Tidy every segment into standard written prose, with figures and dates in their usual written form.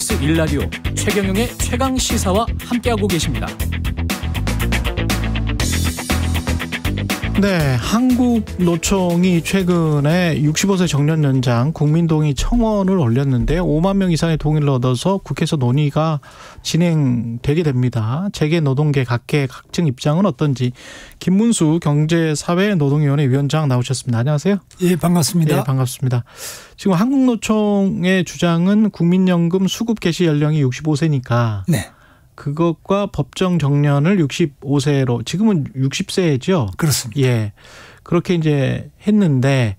KBS 1라디오 최경영의 최강시사와 함께하고 계십니다. 네, 한국노총이 최근에 65세 정년 연장 국민동의 청원을 올렸는데 5만 명 이상의 동의를 얻어서 국회에서 논의가 진행되게 됩니다. 재계 노동계 각계 입장은 어떤지 김문수 경제사회노동위원회 위원장 나오셨습니다. 안녕하세요. 예, 반갑습니다. 네, 반갑습니다. 지금 한국노총의 주장은 국민연금 수급 개시 연령이 65세니까 네. 그것과 법정 정년을 65세로 지금은 60세죠. 그렇습니다. 예, 그렇게 이제 했는데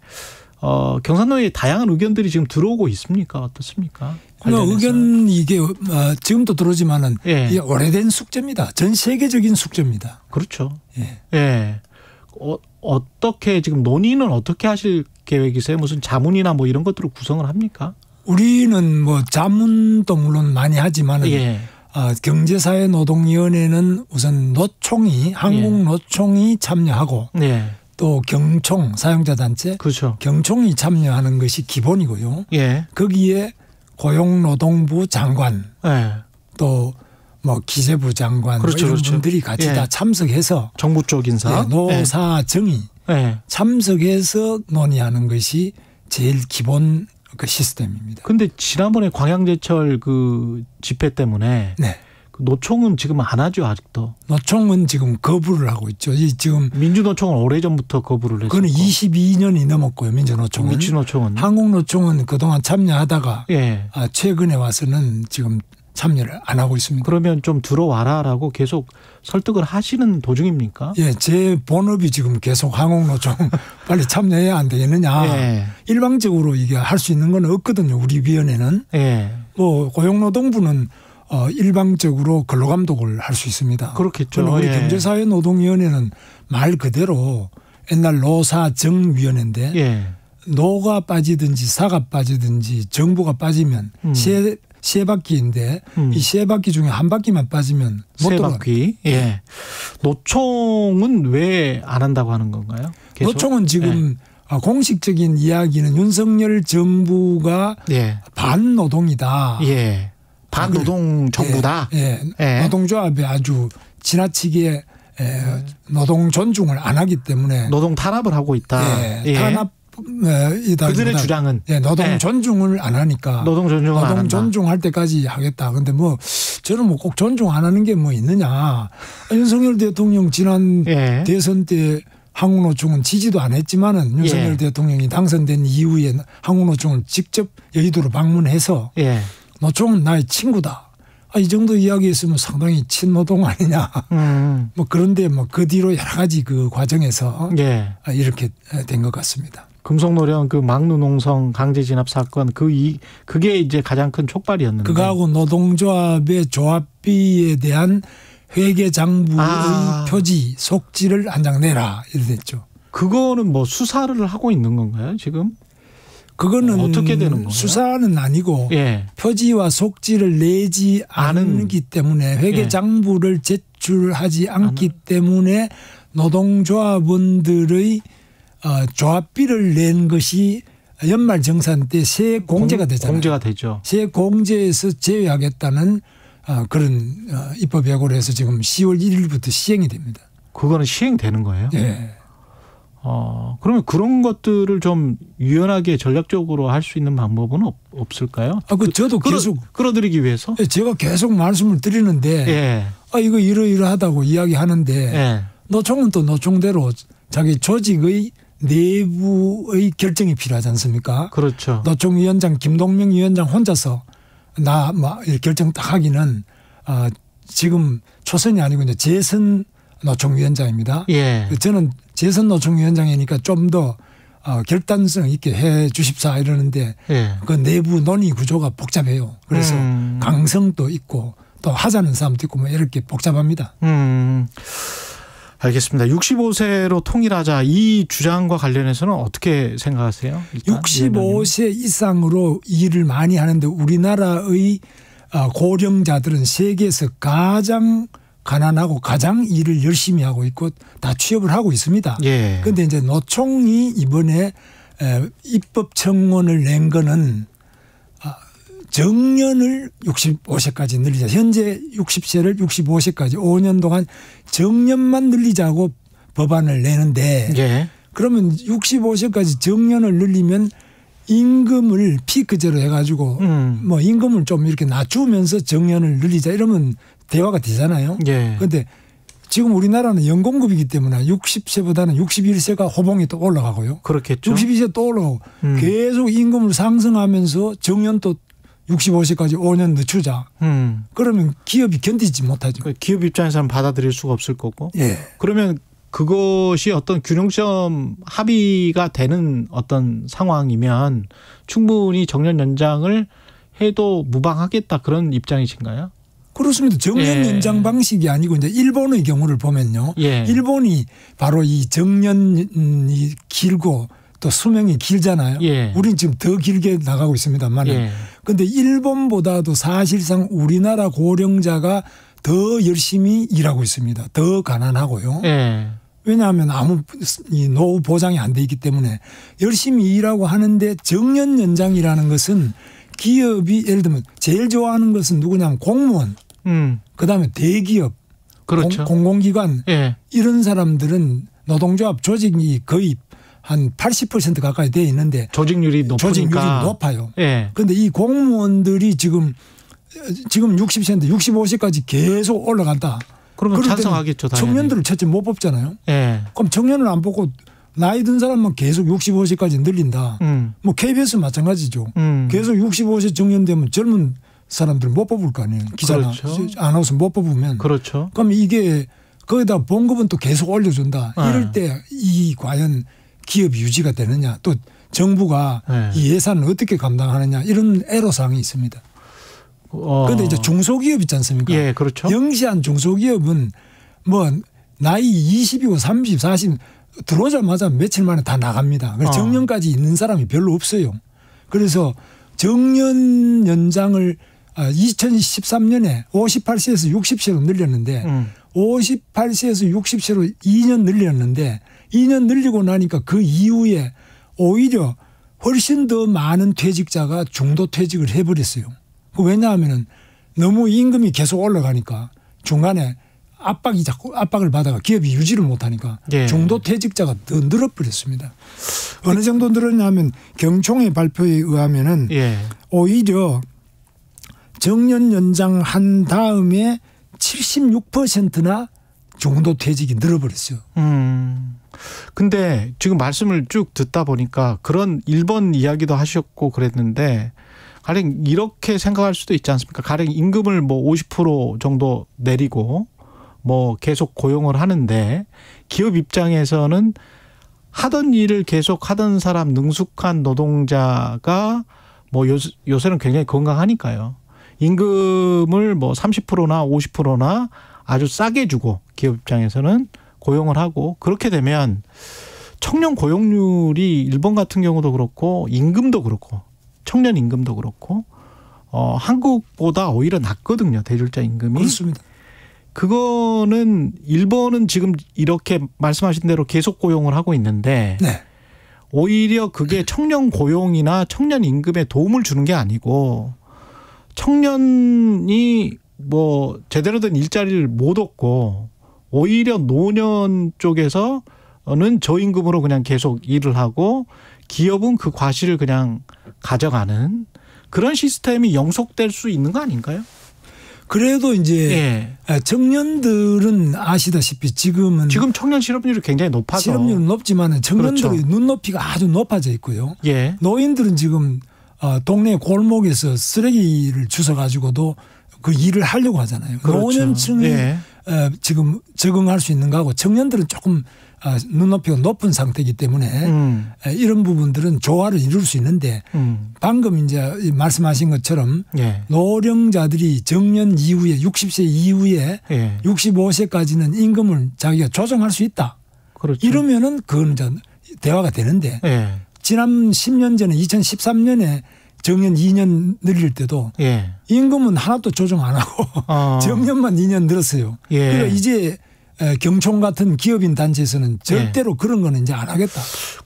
경산노위에 다양한 의견들이 지금 들어오고 있습니까? 어떻습니까? 의견 이게 지금도 들어오지만은 예. 이게 오래된 숙제입니다. 전 세계적인 숙제입니다. 그렇죠. 예. 예. 어떻게 지금 논의는 어떻게 하실 계획이세요? 무슨 자문이나 뭐 이런 것들을 구성을 합니까? 우리는 뭐 자문도 물론 많이 하지만은. 예. 경제사회노동위원회는 우선 노총이 한국노총이 참여하고 예. 또 경총 사용자단체 그렇죠. 경총이 참여하는 것이 기본이고요. 예. 거기에 고용노동부 장관 예. 또 뭐 기재부 장관 그렇죠, 뭐 이런 그렇죠. 분들이 같이 예. 다 참석해서 정부 쪽 인사 노사 정의 예. 참석해서 논의하는 것이 제일 기본 그 시스템입니다. 근데 지난번에 광양제철 그 집회 때문에 네. 노총은 지금 안 하죠, 아직도. 노총은 지금 거부를 하고 있죠. 지금 민주노총은 오래전부터 거부를 했어요. 그건 22년이 넘었고요. 민주노총은. 민주노총은. 한국노총은 그동안 참여하다가 예. 최근에 와서는 지금 참여를 안 하고 있습니다. 그러면 좀 들어와라라고 계속 설득을 하시는 도중입니까? 예, 제 본업이 지금 계속 한국노총 빨리 참여해야 안 되겠느냐. 예. 일방적으로 이게 할 수 있는 건 없거든요. 우리 위원회는. 예. 뭐 고용노동부는 일방적으로 근로감독을 할 수 있습니다. 그렇겠죠. 우리 예. 경제사회노동위원회는 말 그대로 옛날 노사정위원회인데 예. 노가 빠지든지 사가 빠지든지 정부가 빠지면 세 바퀴인데 이 세 바퀴 중에 한 바퀴만 빠지면 못 세 돌아갑니다. 바퀴. 예. 노총은 왜 안 한다고 하는 건가요? 계속? 노총은 지금 공식적인 이야기는 윤석열 정부가 예. 반노동이다. 예. 반노동 정부다. 예. 예. 노동조합에 아주 지나치게 노동 존중을 안 하기 때문에 노동 탄압을 하고 있다. 예. 탄압이다. 그들의 주장은 노동 존중을 안 하니까 노동 존중을 안 한다. 노동 존중할 때까지 하겠다. 그런데 뭐 저는 뭐 꼭 존중 안 하는 게 뭐 있느냐. 윤석열 대통령 지난 예. 대선 때 한국노총은 지지도 안 했지만은 윤석열 대통령이 당선된 이후에 한국노총을 직접 여의도로 방문해서 노총은 나의 친구다. 이 정도 이야기했으면 상당히 친노동 아니냐. 뭐 그런데 뭐 그 뒤로 여러 가지 그 과정에서 이렇게 된 것 같습니다. 금속노령 그 막누농성 강제 진압 사건 그게 이제 가장 큰 촉발이었는데. 그거하고 노동조합의 조합비에 대한 회계장부의 표지 속지를 한 장 내라 이렇게 됐죠. 그거는 뭐 수사를 하고 있는 건가요 지금? 그거는 어떻게 되는 건가요? 수사는 아니고 표지와 속지를 내지 않기 때문에 회계장부를 제출하지 않기 때문에 노동조합원들의 조합비를 낸 것이 연말정산 때 세 공제가 되잖아요. 공제가 되죠. 세 공제에서 제외하겠다는 그런 입법 예고를 해서 지금 10월 1일부터 시행이 됩니다. 그거는 시행되는 거예요? 네. 그러면 그런 것들을 좀 유연하게 전략적으로 할 수 있는 방법은 없을까요? 저도 계속 끌어들이기 위해서? 제가 계속 말씀을 드리는데 이거 이러이러하다고 이야기하는데 노총은 또 노총대로 자기 조직의 내부의 결정이 필요하지 않습니까? 그렇죠. 노총 위원장 김동명 위원장 혼자서 이렇게 결정 딱 하기는 지금 초선이 아니고 이제 재선 노총 위원장입니다. 저는 재선 노총 위원장이니까 좀 더 결단성 있게 해 주십사 이러는데 그 내부 논의 구조가 복잡해요. 그래서 강성도 있고 또 하자는 사람도 있고 뭐 이렇게 복잡합니다. 알겠습니다. 65세로 통일하자 이 주장과 관련해서는 어떻게 생각하세요? 65세 이상으로 일을 많이 하는데 우리나라의 고령자들은 세계에서 가장 가난하고 가장 일을 열심히 하고 있고 다 취업을 하고 있습니다. 그런데 이제 노총이 이번에 입법 청원을 낸 거는 정년을 65세까지 늘리자. 현재 60세를 65세까지 5년 동안 정년만 늘리자고 법안을 내는데 예. 그러면 65세까지 정년을 늘리면 임금을 피크제로 해가지고 뭐 임금을 좀 이렇게 낮추면서 정년을 늘리자 이러면 대화가 되잖아요. 그런데 지금 우리나라는 연공급이기 때문에 60세보다는 61세가 호봉이 또 올라가고요. 그렇겠죠. 62세 또 올라가고 계속 임금을 상승하면서 정년 또 65세까지 5년 늦추자. 그러면 기업이 견디지 못하죠. 기업 입장에서는 받아들일 수가 없을 거고. 예. 그러면 그것이 어떤 균형점 합의가 되는 어떤 상황이면 충분히 정년 연장을 해도 무방하겠다 그런 입장이신가요? 그렇습니다. 정년 연장 방식이 아니고 이제 일본의 경우를 보면요. 일본이 바로 이 정년이 길고 또 수명이 길잖아요. 우리는 지금 더 길게 나가고 있습니다만. 그런데 일본보다도 사실상 우리나라 고령자가 더 열심히 일하고 있습니다. 더 가난하고요. 왜냐하면 아무 노후 보장이 안 돼 있기 때문에 열심히 일하고 하는데 정년 연장이라는 것은 기업이 예를 들면 제일 좋아하는 것은 누구냐면 공무원, 그다음에 대기업, 그렇죠. 공공기관 이런 사람들은 노동조합 조직이 거의 한 80% 가까이 돼 있는데 조직률이 높아요. 그런데 이 공무원들이 지금 60세인데 65세까지 계속 올라간다. 그러면 찬성하겠죠. 당연히. 청년들을 첫째 못 뽑잖아요. 그럼 청년을 안 뽑고 나이 든 사람만 계속 65세까지 늘린다. 뭐 KBS 마찬가지죠. 계속 65세 정년되면 젊은 사람들 못 뽑을 거 아니에요. 기자나 아나운서 못 뽑으면. 그럼 이게 거기다 봉급은 또 계속 올려준다. 이럴 때 이 과연 기업이 유지가 되느냐. 또 정부가 이 예산을 어떻게 감당하느냐. 이런 애로사항이 있습니다. 그런데 이제 중소기업 있지 않습니까? 영시한 중소기업은 뭐 나이 20이고 30, 40 들어오자마자 며칠 만에 다 나갑니다. 정년까지 있는 사람이 별로 없어요. 그래서 정년 연장을 2013년에 58세에서 60세로 늘렸는데 58세에서 60세로 2년 늘렸는데 2년 늘리고 나니까 그 이후에 오히려 훨씬 더 많은 퇴직자가 중도 퇴직을 해버렸어요. 왜냐하면 너무 임금이 계속 올라가니까 중간에 압박을 받아가 기업이 유지를 못하니까 중도 퇴직자가 더 늘어버렸습니다. 어느 정도 늘었냐면 경총의 발표에 의하면은 오히려 정년 연장한 다음에 76%나 중도 퇴직이 늘어버렸어요. 근데 지금 말씀을 쭉 듣다 보니까 그런 일본 이야기도 하셨고 그랬는데 가령 이렇게 생각할 수도 있지 않습니까? 가령 임금을 뭐 50% 정도 내리고 뭐 계속 고용을 하는데 기업 입장에서는 하던 일을 계속 하던 사람 능숙한 노동자가 뭐 요새는 굉장히 건강하니까요. 임금을 뭐 30%나 50%나 아주 싸게 주고 기업 입장에서는 고용을 하고 그렇게 되면 청년 고용률이 일본 같은 경우도 그렇고 임금도 그렇고 청년 임금도 그렇고 한국보다 오히려 낮거든요. 대졸자 임금이. 그렇습니다. 그거는 일본은 지금 이렇게 말씀하신 대로 계속 고용을 하고 있는데 오히려 그게 청년 고용이나 청년 임금에 도움을 주는 게 아니고 청년이 뭐 제대로 된 일자리를 못 얻고 오히려 노년 쪽에서는 저임금으로 그냥 계속 일을 하고 기업은 그 과실을 그냥 가져가는 그런 시스템이 영속될 수 있는 거 아닌가요? 그래도 이제 청년들은 아시다시피 지금 청년 실업률이 굉장히 높아서 실업률은 높지만 청년들의 눈높이가 아주 높아져 있고요. 노인들은 지금 동네 골목에서 쓰레기를 주워 가지고도 그 일을 하려고 하잖아요. 노년층이 지금 적응할 수 있는 거하고 청년들은 조금 눈높이가 높은 상태이기 때문에 이런 부분들은 조화를 이룰 수 있는데 방금 이제 말씀하신 것처럼 노령자들이 정년 이후에 60세 이후에 65세까지는 임금을 자기가 조정할 수 있다. 이러면은 그건 이제 대화가 되는데 지난 10년 전에 2013년에 정년 2년 늘릴 때도 임금은 하나도 조정 안 하고 정년만 2년 늘었어요. 그러니까 이제 경총 같은 기업인 단체에서는 절대로 그런 거는 이제 안 하겠다.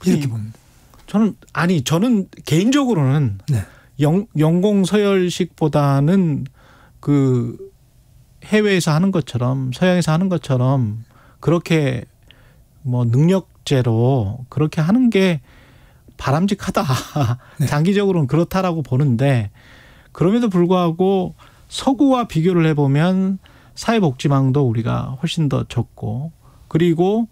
이렇게 봅니다. 저는 개인적으로는 연공 서열식보다는 그 해외에서 하는 것처럼 서양에서 하는 것처럼 그렇게 뭐 능력제로 그렇게 하는 게 바람직하다. 네. 장기적으로는 그렇다라고 보는데 그럼에도 불구하고 서구와 비교를 해보면 사회복지망도 우리가 훨씬 더 적고 그리고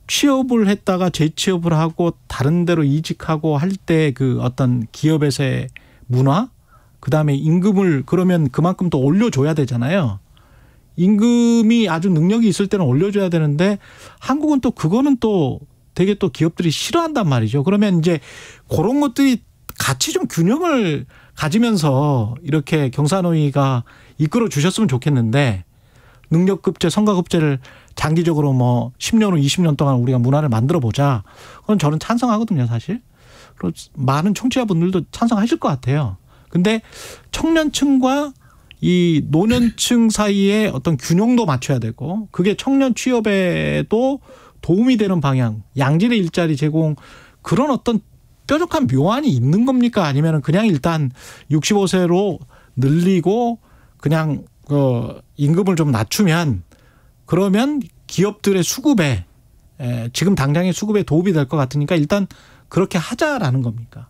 취업을 했다가 재취업을 하고 다른 데로 이직하고 할 때 그 어떤 기업에서의 문화 그다음에 임금을 그러면 그만큼 또 올려줘야 되잖아요. 임금이 아주 능력이 있을 때는 올려줘야 되는데 한국은 또 그거는 또 되게 또 기업들이 싫어한단 말이죠. 그러면 이제 그런 것들이 같이 좀 균형을 가지면서 이렇게 경사노위가 이끌어 주셨으면 좋겠는데 능력급제, 성과급제를 장기적으로 뭐 10년 후 20년 동안 우리가 문화를 만들어 보자. 그건 저는 찬성하거든요, 사실. 그리고 많은 청취자분들도 찬성하실 것 같아요. 근데 청년층과 이 노년층 사이에 어떤 균형도 맞춰야 되고 그게 청년 취업에도 도움이 되는 방향, 양질의 일자리 제공 그런 어떤 뾰족한 묘안이 있는 겁니까? 아니면 그냥 일단 65세로 늘리고 그냥 임금을 좀 낮추면 그러면 기업들의 수급에 지금 당장의 수급에 도움이 될 것 같으니까 일단 그렇게 하자라는 겁니까?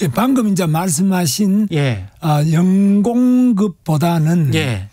예, 방금 이제 말씀하신 예. 연공급보다는 예.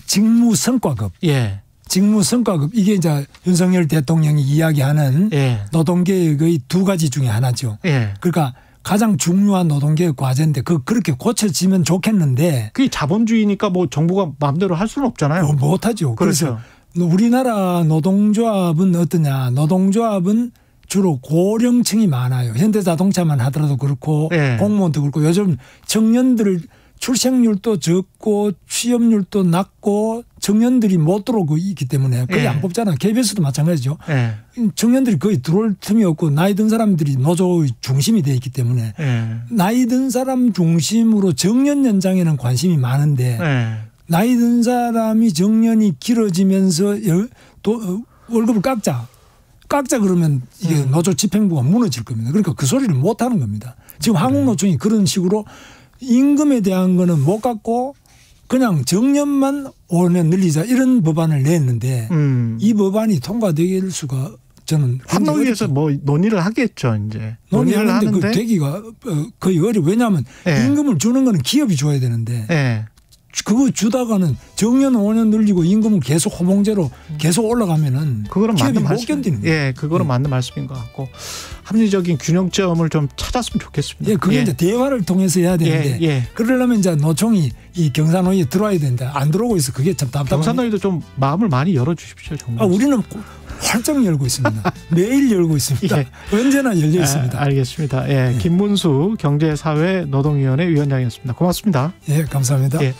직무성과급. 예. 직무성과급 이게 이제 윤석열 대통령이 이야기하는 예. 노동개혁의 두 가지 중에 하나죠. 예. 그러니까 가장 중요한 노동개혁 과제인데 그렇게 고쳐지면 좋겠는데 그게 자본주의니까 뭐 정부가 마음대로 할 수는 없잖아요. 못하죠. 그렇죠. 그래서 우리나라 노동조합은 어떠냐. 노동조합은 주로 고령층이 많아요. 현대자동차만 하더라도 그렇고 예. 공무원도 그렇고 요즘 청년들 출생률도 적고 취업률도 낮고 청년들이 못 들어오고 있기 때문에 거의 예. 안 뽑잖아요. KBS도 마찬가지죠. 예. 청년들이 거의 들어올 틈이 없고 나이 든 사람들이 노조의 중심이 되어 있기 때문에 예. 나이 든 사람 중심으로 정년 연장에는 관심이 많은데 예. 나이 든 사람이 정년이 길어지면서 또 월급을 깎자 그러면 이게 노조 집행부가 무너질 겁니다. 그러니까 그 소리를 못 하는 겁니다. 지금 한국노총이 그런 식으로 임금에 대한 거는 못 깎고 그냥 정년만 5년 늘리자 이런 법안을 냈는데 이 법안이 통과될 수가 저는 한노위에서 뭐 논의를 하겠죠. 이제 논의를 하는데 그 되기가 거의 어려워. 왜냐하면 네. 임금을 주는 거는 기업이 줘야 되는데 네. 그거 주다가는 정년 5년 늘리고 임금은 계속 호봉제로 계속 올라가면은 그거는 기업이 맞는 못 견디는 거예요. 예, 그거는 맞는 말씀인 것 같고 합리적인 균형점을 좀 찾았으면 좋겠습니다. 예, 그게 이제 대화를 통해서 해야 되는데 그러려면 이제 노총이 이 경사노위에 들어와야 되는데 안 들어오고 있어. 그게 참 답답합니다. 경사노위도 좀 마음을 많이 열어주십시오. 정말. 우리는 활짝 열고 있습니다. 매일 열고 있습니다. 예. 언제나 열려 있습니다. 알겠습니다. 예, 김문수 경제사회 노동위원회 위원장이었습니다. 고맙습니다. 예, 감사합니다. 예.